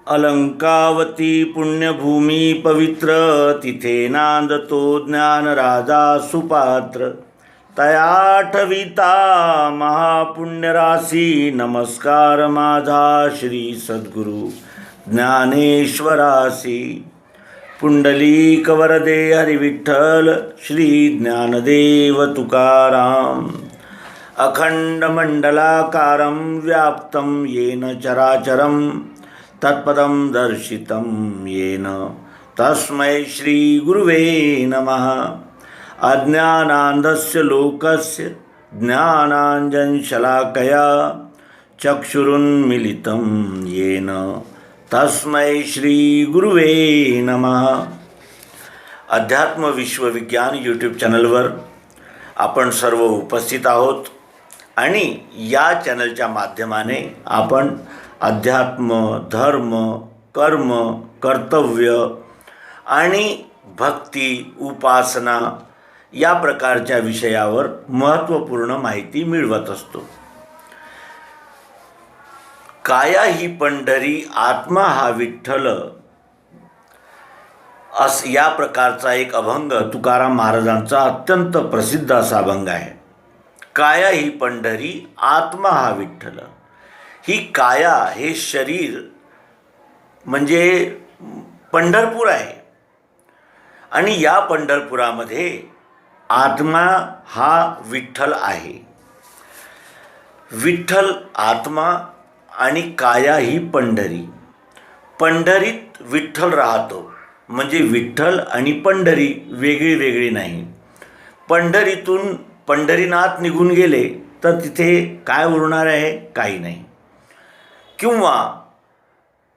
अलंकावती पुण्यभूमी पवित्र, तिथे नांदतो ज्ञानराजा सुपात्र. तया ठविता महापुण्यराशी, नमस्कार माझा श्री सद्गुरु ज्ञानेश्वरासी. पुंडलीक वरदे हरिविठ्ठल, श्री ज्ञानदेव तुकाराम. अखंड मंडलाकारं व्याप्तं येन चराचरं, तत्पदं दर्शितं येन तस्मै श्री गुरुवे नमः. अज्ञानान्धस्य लोकस्य ज्ञानाञ्जनशलाकया चक्षुरुन्मीलितं येन तस्मै श्री गुरुवे नमः. अध्यात्म विश्वविज्ञान यूट्यूब चॅनलवर आपण सर्व उपस्थित आहोत आणि या चॅनलच्या माध्यमाने आपण अध्यात्म, धर्म, कर्म, कर्तव्य आणि भक्ती, उपासना या प्रकारच्या विषयावर महत्त्वपूर्ण माहिती मिळवत असतो. काया ही पंढरी, आत्मा हा विठ्ठल, या प्रकारचा एक अभंग तुकाराम महाराजांचा अत्यंत प्रसिद्ध असा अभंग आहे. काया ही पंढरी, आत्मा हा विठ्ठल. ही काया, हे शरीर म्हणजे पंढरपूर आहे आणि या पंढरपुरामध्ये आत्मा हा विठ्ठल आहे. विठ्ठल आत्मा आणि काया ही पंढरी. पंढरीत विठ्ठल राहतो म्हणजे विठ्ठल आणि पंढरी वेगळी वेगळी नाही. पंढरीतून पंढरीनाथ निघून गेले तर तिथे काय उरणार आहे? काही नाही. किंवा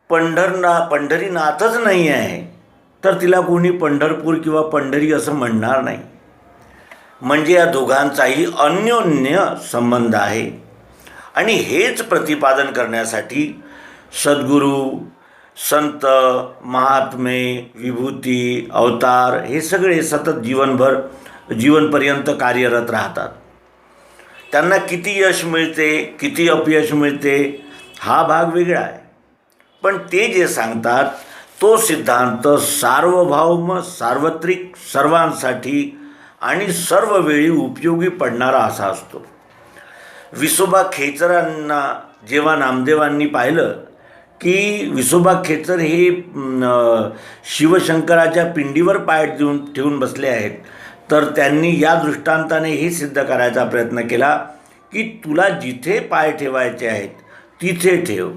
पंढरीनाथच नाही आहे तर तिला कोणी पंढरपूर किंवा पंढरी असं म्हणणार नाही. म्हणजे या दोघांचाही अन्योन्य संबंध आहे. आणि हेच प्रतिपादन करण्यासाठी सद्गुरू, संत, महात्मे, विभूती, अवतार हे सगळे सतत जीवनपर्यंत कार्यरत राहतात. त्यांना किती यश मिळते, किती अपयश मिळते हा भाग वेगळा आहे. पण ते जे सांगतात तो सिद्धांत सार्वभौम, सार्वत्रिक, सर्वांसाठी आणि सर्व वेळी उपयोगी पडणारा असा असतो. विसोबा खेचरांना जेव्हा नामदेवांनी पाहिलं की विसोबा खेचर हे शिवशंकराच्या पिंडीवर पाय ठेवून बसले आहेत, तर त्यांनी या दृष्टांताने हे सिद्ध करायचा प्रयत्न केला की तुला जिथे पाय ठेवायचे आहेत तिथे ठेव.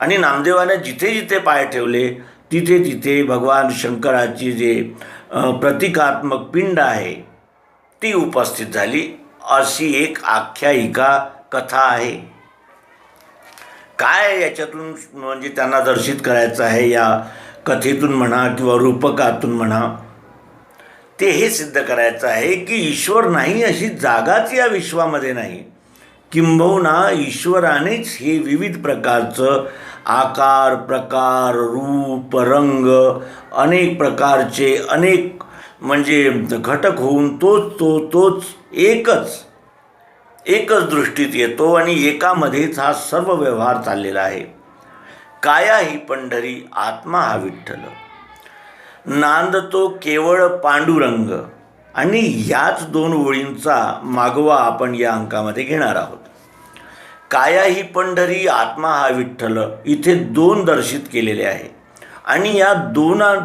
आणि नामदेवाने जिथे जिथे पाय ठेवले तिथे तिथे भगवान शंकराची जे प्रतिकात्मक पिंड आहे ती उपस्थित झाली, अशी एक आख्यायिका, कथा आहे. काय याच्यातून म्हणजे त्यांना दर्शित करायचं आहे या कथेतून म्हणा किंवा रूपकातून म्हणा, ते हे सिद्ध करायचं आहे की ईश्वर नाही अशी जागाच या विश्वामध्ये नाही. किंबहुना ईश्वरानेच हे विविध प्रकारचं आकार, प्रकार, रूप, रंग, अनेक प्रकारचे अनेक म्हणजे घटक होऊन तोच एकच दृष्टीत येतो आणि एकामध्येच हा सर्व व्यवहार चाललेला आहे. काया ही पंढरी, आत्मा हा विठ्ठल. नांदतो केवळ पांडुरंग. आणि याच दोन ओळींचा मागोवा आपण या अंकामध्ये घेणार आहोत. काया ही पंढरी, आत्मा हा विठ्ठल, इथे दोन दर्शित केलेले आहे. आणि या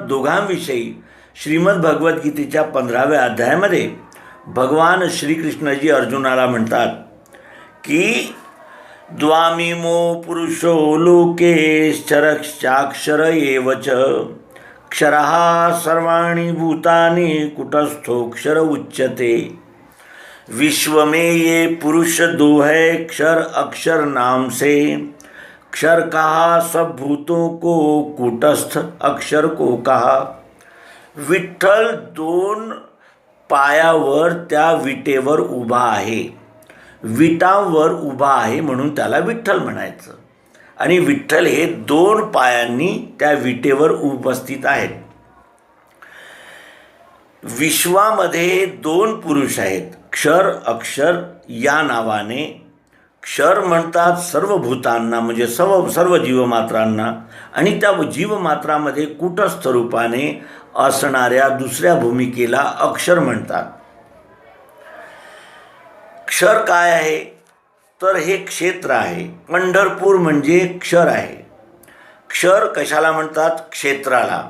दोघांविषयी श्रीमद भगवद्गीतेच्या 15व्या अध्यायामध्ये भगवान श्रीकृष्णजी अर्जुनाला म्हणतात की द्वामिमो पुरुषो लोकेश्चरश्चाक्षर एव च, क्षरः सर्वाणि भूतानि कुटस्थोक्षर उच्यते. विश्व में ये पुरुष दो है, क्षर अक्षर नाम से. क्षर कहा सब भूतों को, कूटस्थ अक्षर को कहा. विठ्ठल दोन पायावर त्या विटेवर उभा आहे. विटांवर उभा आहे म्हणून त्याला विठ्ठल म्हणायचं. आणि विठ्ठल हे दोन पायांनी त्या विटेवर उपस्थित आहेत. विश्वामध्ये दोन पुरुष आहेत, क्षर अक्षर या नावाने क्षर म्हणतात सर्व भूतांना, म्हणजे सर्व सर्व जीवमात्रांना, आणि त्या जीवमात्रामध्ये कूटस्थ रूपाने असणाऱ्या दुसऱ्या भूमिकेला अक्षर म्हणतात. क्षर काय आहे, तर हे क्षेत्र आहे. पंढरपूर म्हणजे क्षर आहे. क्षर कशाला म्हणतात? क्षेत्राला.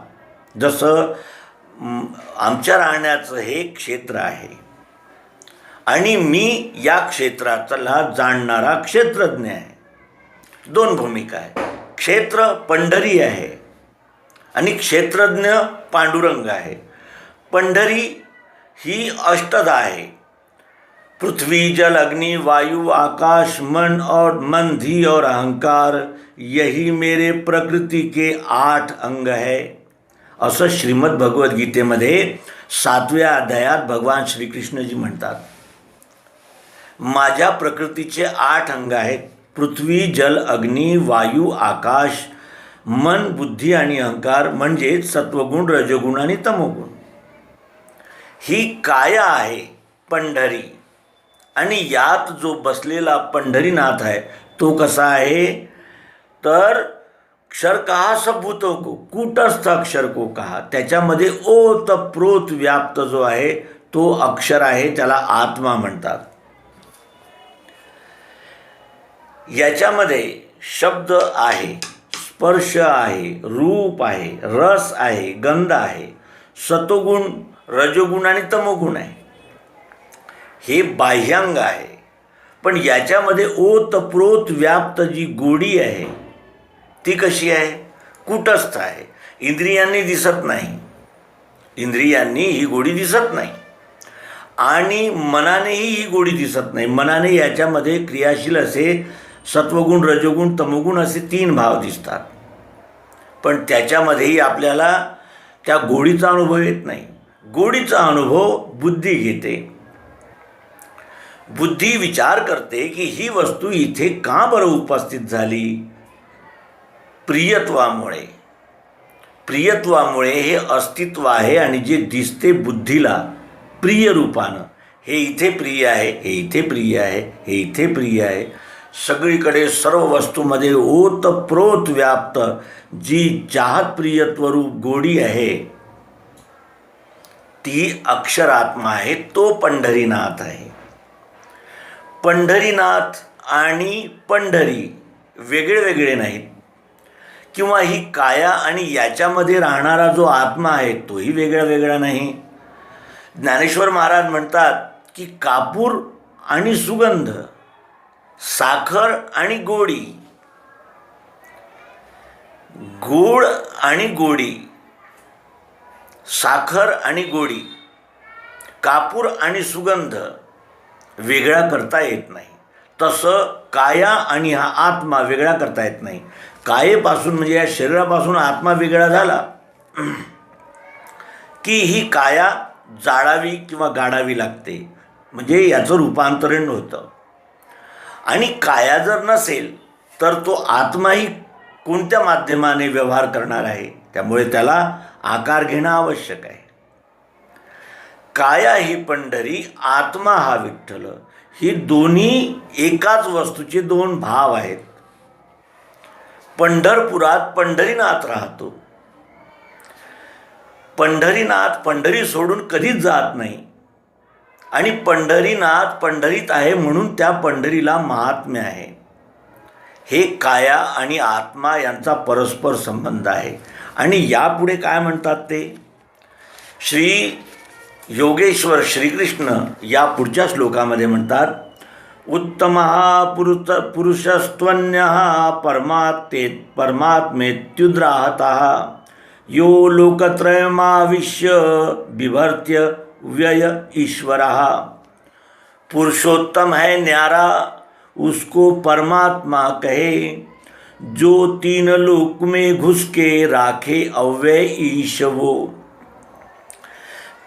जसं आमच्या राहण्याचं हे क्षेत्र आहे आणि मी या क्षेत्राला जाणणारा क्षेत्रज्ञ आहे. दोन भूमिका आहे. क्षेत्र पंढरी आहे आणि क्षेत्रज्ञ पांडुरंग आहे. पंढरी ही अष्टधा आहे. पृथ्वी, जल, अग्नि, वायु, आकाश, मन, धी और अहंकार, यही मेरे प्रकृति के 8 अंग है, असं श्रीमद भगवद्गीतेमध्ये 7व्या अध्यायात भगवान श्रीकृष्णजी म्हणतात. माझ्या प्रकृतीचे 8 अंग आहेत. पृथ्वी, जल, अग्नी, वायू, आकाश, मन, बुद्धी आणि अहंकार, म्हणजे सत्वगुण, रजोगुण आणि तमोगुण. ही काया आहे पंढरी, आणि यात जो बसलेला पंढरीनाथ आहे तो कसा आहे, तर क्षर कहा सब भूतों को, कूटस्थ अक्षर को कहा. त्याच्यामध्ये ओत प्रोत व्याप्त जो आहे तो अक्षर आहे, त्याला आत्मा म्हणतात. याच्यामध्ये शब्द आहे, स्पर्श आहे, रूप आहे, रस आहे, गंध आहे, सतोगुण, रजोगुण आणि तमोगुण आहे. हे बाह्यांग आहे. पण याच्यामध्ये ओतप्रोत व्याप्त जी गोडी आहे ती कशी आहे? कूटस्थ आहे. इंद्रियांनी दिसत नाही. इंद्रियांनी ही गोडी दिसत नाही आणि मनानेही ही गोडी दिसत नाही. मनाने याच्यामध्ये क्रियाशील असे सत्वगुण, रजोगुण, तमोगुण असे 3 भाव दिसतात. पण त्याच्यामध्येही आपल्याला त्या गोडीचा अनुभव येत नाही. गोडीचा अनुभव बुद्धी घेते. बुद्धी विचार करते की ही वस्तू इथे का बरं उपस्थित झाली? प्रियत्वामुळे. प्रियत्वामुळे हे अस्तित्व आहे आणि जे दिसते बुद्धीला प्रिय रूपानं, हे इथे प्रिय आहे, हे इथे प्रिय आहे, हे इथे प्रिय आहे. सगळीकडे सर्व वस्तूमध्ये ओतप्रोत व्याप्त जी चाहत प्रियत्वरूप गोडी आहे ती अक्षरात्मा आहे. तो पंढरीनाथ आहे. पंढरीनाथ आणि पंढरी वेगळे वेगळे नाहीत, किंवा ही काया आणि याच्यामध्ये राहणारा जो आत्मा आहे तोही वेगळा वेगळा नाही. ज्ञानेश्वर महाराज म्हणतात की कापूर आणि सुगंध, साखर आणि गोडी, गोड आणि गोडी, साखर आणि गोडी, कापूर आणि सुगंध वेगळा करता येत नाही. तसं काया आणि हा आत्मा वेगळा करता येत नाही. कायेपासून म्हणजे या शरीरापासून आत्मा वेगळा झाला की ही काया जाळावी किंवा गाडावी लागते, म्हणजे याचं रूपांतरण होतं. आणि काया जर नसेल तर तो आत्माही कोणत्या माध्यमाने व्यवहार करणार आहे, त्यामुळे त्याला आकार घेणं आवश्यक आहे. काया ही पंढरी, आत्मा हा विठ्ठल, ही दोन्ही एकाच वस्तूचे 2 भाव आहेत. पंढरपुरात पंढरीनाथ राहतो. पंढरीनाथ पंढरी सोडून कधीच जात नाही आणि पंढरीनाथ पंढरीत आहे म्हणून त्या पंढरीला महात्म्य आहे. हे काया आणि आत्मा यांचा परस्पर संबंध आहे. आणि यापुढे काय म्हणतात ते श्री योगेश्वर श्रीकृष्ण या पुढच्या श्लोकामध्ये म्हणतात, उत्तमः पुरुषस्त्वन्यः परमात्मेत्युद्राहतः यो लोकत्रयमाविश्य बिभर्त्य व्यय ईश्वरः. पुरुषोत्तम है न्यारा, उसको परमात्मा कहे, जो 3 लोक में घुस के राखे अव्यय ईश वो.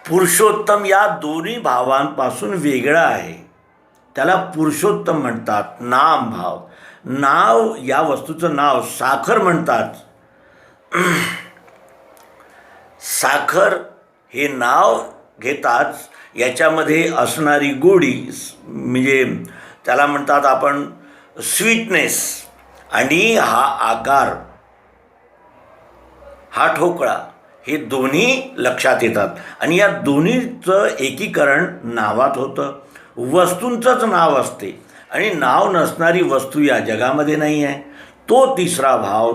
पुरुषोत्तम या दोन्ही भावांपासून वेगळा आहे, त्याला पुरुषोत्तम म्हणतात. नाम भाव, नाव, या वस्तूचं नाव साखर म्हणतात. साखर हे नाव घेताच याच्यामध्ये असणारी गोडी, म्हणजे त्याला म्हणतात आपण स्वीटनेस आणि हा आकार, हा ठोकळा, हे दोन्ही लक्षात येतात. आणि या दोन्हीचं एकीकरण नावात होतं. वस्तूंचंच नाव असते आणि नाव नसणारी वस्तू या जगामध्ये नाही आहे. तो तिसरा भाव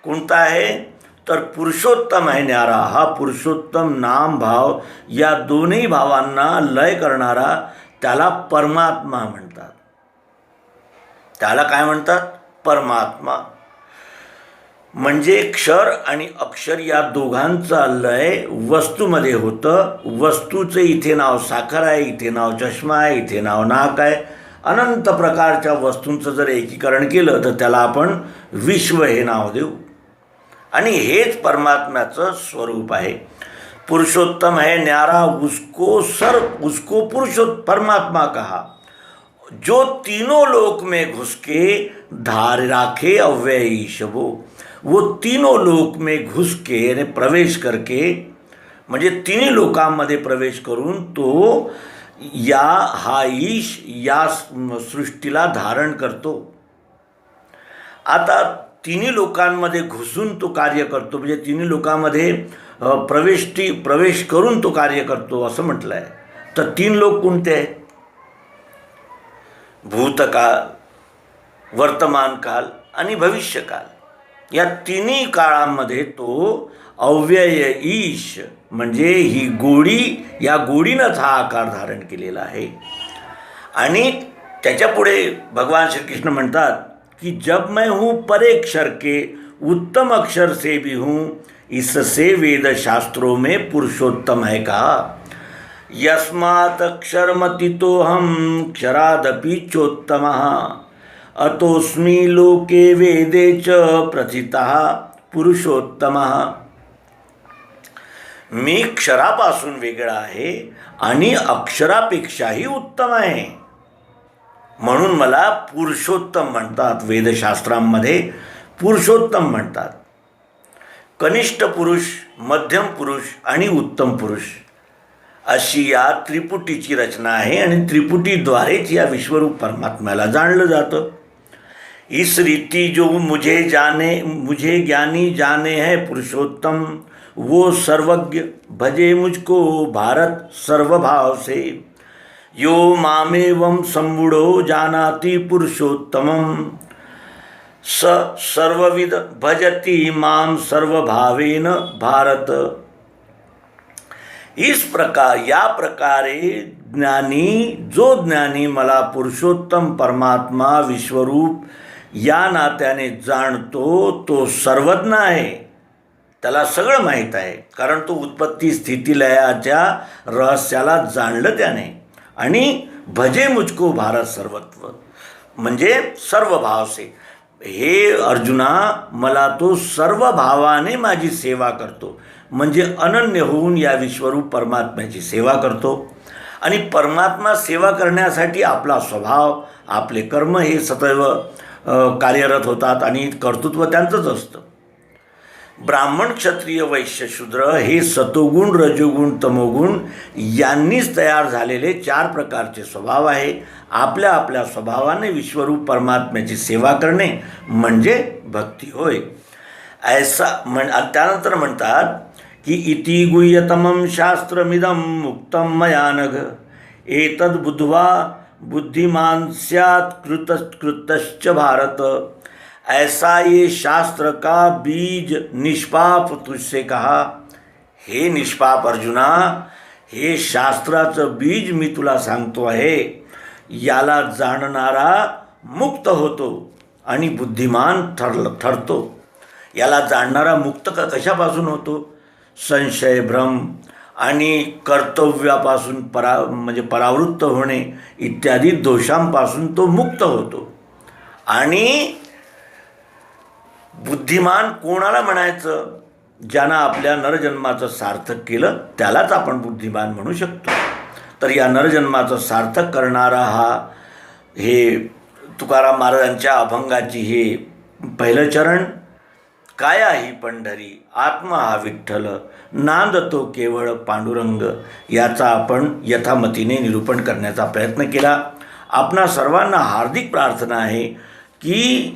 कोणता आहे तर पुरुषोत्तम आहे न्यारा. हा पुरुषोत्तम नाम भाव या दोन्ही भावांना लय करणारा त्याला परमात्मा म्हणतात. त्याला काय म्हणतात? परमात्मा. म्हणजे क्षर आणि अक्षर या दोघांचा लय वस्तूमध्ये होतं. वस्तूचं इथे नाव साखर आहे, इथे नाव चष्मा आहे, इथे नाव नाक आहे. अनंत प्रकारच्या वस्तूंचं जर एकीकरण केलं तर त्याला आपण विश्व हे नाव देऊ. आणि हेच परमात्म्याचं स्वरूप आहे. पुरुषोत्तम है न्यारा उसको पुरुषोत्तम परमात्मा कहा, जो तीनों लोक में घुस के धार राखे अव्यय ईश वो तीनों लोक में घुस के यानी प्रवेश करके, म्हणजे तिन्ही लोकांमध्ये प्रवेश करून तो हा ईश या सृष्टीला धारण करतो. आता तिन्ही लोकांमध्ये घुसून तो कार्य करतो, म्हणजे तिन्ही लोकांमध्ये प्रवेश करून तो कार्य करतो असं म्हटलं आहे. तर तीन लोक कोणते आहेत? भूतकाळ, वर्तमान काल आणि भविष्यकाल. या तिन्ही काळामध्ये तो अव्यय ईश म्हणजे ही गोडी, या गोडीनंच हा आकार धारण केलेला आहे. आणि त्याच्या पुढे भगवान श्रीकृष्ण म्हणतात कि जब मैं हूँ परे अक्षर के उत्तम अक्षर से भी हूँ, इससे वेद शास्त्रों में पुरुषोत्तम है कहा. यस्मात् अक्षरमतीतो हम क्षरादपि चोत्तमः, अतोस्मि लोके वेदे च प्रथितः पुरुषोत्तमः. मी क्षरापासून वेगळा आहे आणि अक्षरापेक्षाही उत्तम आहे, म्हणून मला पुरुषोत्तम म्हणतात. वेदशास्त्रांमध्ये पुरुषोत्तम म्हणतात. कनिष्ठ पुरुष, मध्यम पुरुष आणि उत्तम पुरुष अशी या त्रिपुटीची रचना आहे. आणि त्रिपुटीद्वारेच या विश्वरूप परमात्म्याला जाणलं जातं. इस रीति जो मुझे ज्ञानी जाने है पुरुषोत्तम, वो सर्वज्ञ भजे मुझको भारत सर्वभाव से. यो मामेवं सम्मूढ़ो जानाति पुरुषोत्तमं, स सर्वविद भजति माम सर्वभावेन भारत. इस प्रकार, या प्रकारे जो ज्ञानी मला पुरुषोत्तम परमात्मा विश्वरूप या नात्याने जाणतो तो सर्वज्ञ आहे. त्याला सगळं माहीत आहे, कारण तो उत्पत्ती स्थिती लयाच्या रहस्याला जाणलं त्याने. आणि भजे मुझको भारत सर्वत्व म्हणजे सर्व भाव से. हे अर्जुना, मला तो सर्व भावाने माझी सेवा करतो, म्हणजे अनन्य होऊन या विश्वरूप परमात्म्याची सेवा करतो. आणि परमात्मा सेवा करण्यासाठी आपला स्वभाव, आपले कर्म हे सदैव कार्यरत होतात आणि कर्तृत्व त्यांचंच असतं. ब्राह्मण, क्षत्रिय, वैश्य, शूद्र हे सतोगुण, रजोगुण, तमोगुण यांनीच तयार झालेले 4 प्रकारचे स्वभाव आहे. आपल्या आपल्या स्वभावाने विश्वरूप परमात्म्याची सेवा करणे म्हणजे भक्ती होय. त्यानंतर म्हणतात की इति गुह्यतमं शास्त्रमिदं मुक्तं मया नघ, एतद् बुद्ध्वा बुद्धिमान स्यात् कृतश्च भारत. ऐसा ये शास्त्र का बीज निष्पाप तुझसे कहा. हे निष्पाप अर्जुना, हे शास्त्राचं बीज मी तुला सांगतो आहे. याला जाणणारा मुक्त होतो आणि बुद्धिमान ठरतो. याला जाणणारा मुक्त कशापासून होतो? संशय, भ्रम आणि कर्तव्यापासून परावृत्त होणे इत्यादी दोषांपासून तो मुक्त होतो. आणि बुद्धिमान कोणाला म्हणायचं? ज्यानं आपल्या नरजन्माचं सार्थक केलं त्यालाच आपण बुद्धिमान म्हणू शकतो. तर या नरजन्माचं सार्थक करणारा हे तुकाराम महाराजांच्या अभंगाची हे पहिलं चरण. काया ही पंढरी, आत्मा हा विठ्ठल, नांदतो केवळ पांडुरंग, याचा आपण यथामतीने निरूपण करण्याचा प्रयत्न केला. आपणा सर्वांना हार्दिक प्रार्थना आहे की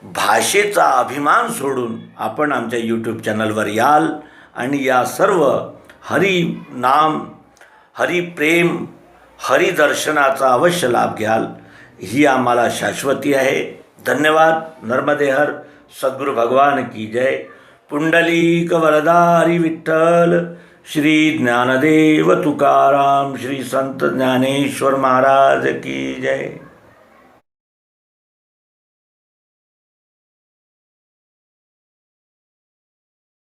भाषेचा अभिमान सोडून आपण आमच्या यूट्यूब चॅनलवर याल आणि या सर्व हरी नाम, हरी प्रेम, हरिदर्शनाचा अवश्य लाभ घ्याल, ही आम्हाला शाश्वती आहे. धन्यवाद. नर्मदे हर. सद्गुरु भगवान की जय. पुंडलिक वरदारी विठ्ठल. श्री ज्ञानदेव तुकाराम, श्री संत ज्ञानेश्वर महाराज की जय.